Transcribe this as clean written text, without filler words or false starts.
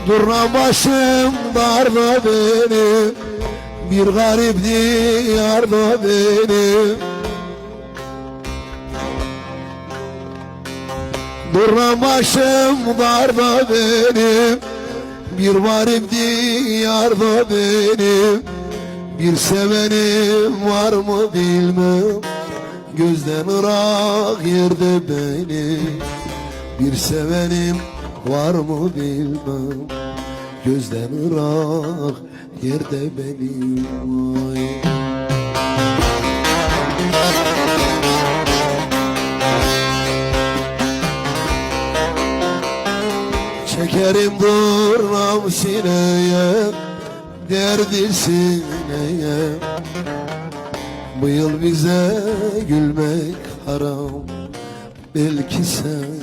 Durna başım darda benim, bir garip diyarda benim. Durna başım darda benim, bir garip diyarda benim. Bir sevenim var mı bilmem, gözden ırak yerde benim. Bir sevenim var mı bilmem, gözden ırak yerde benim. Ay. Çekerim durnam sineye, derdi sineye. Bu yıl bize gülmek haram, belki sen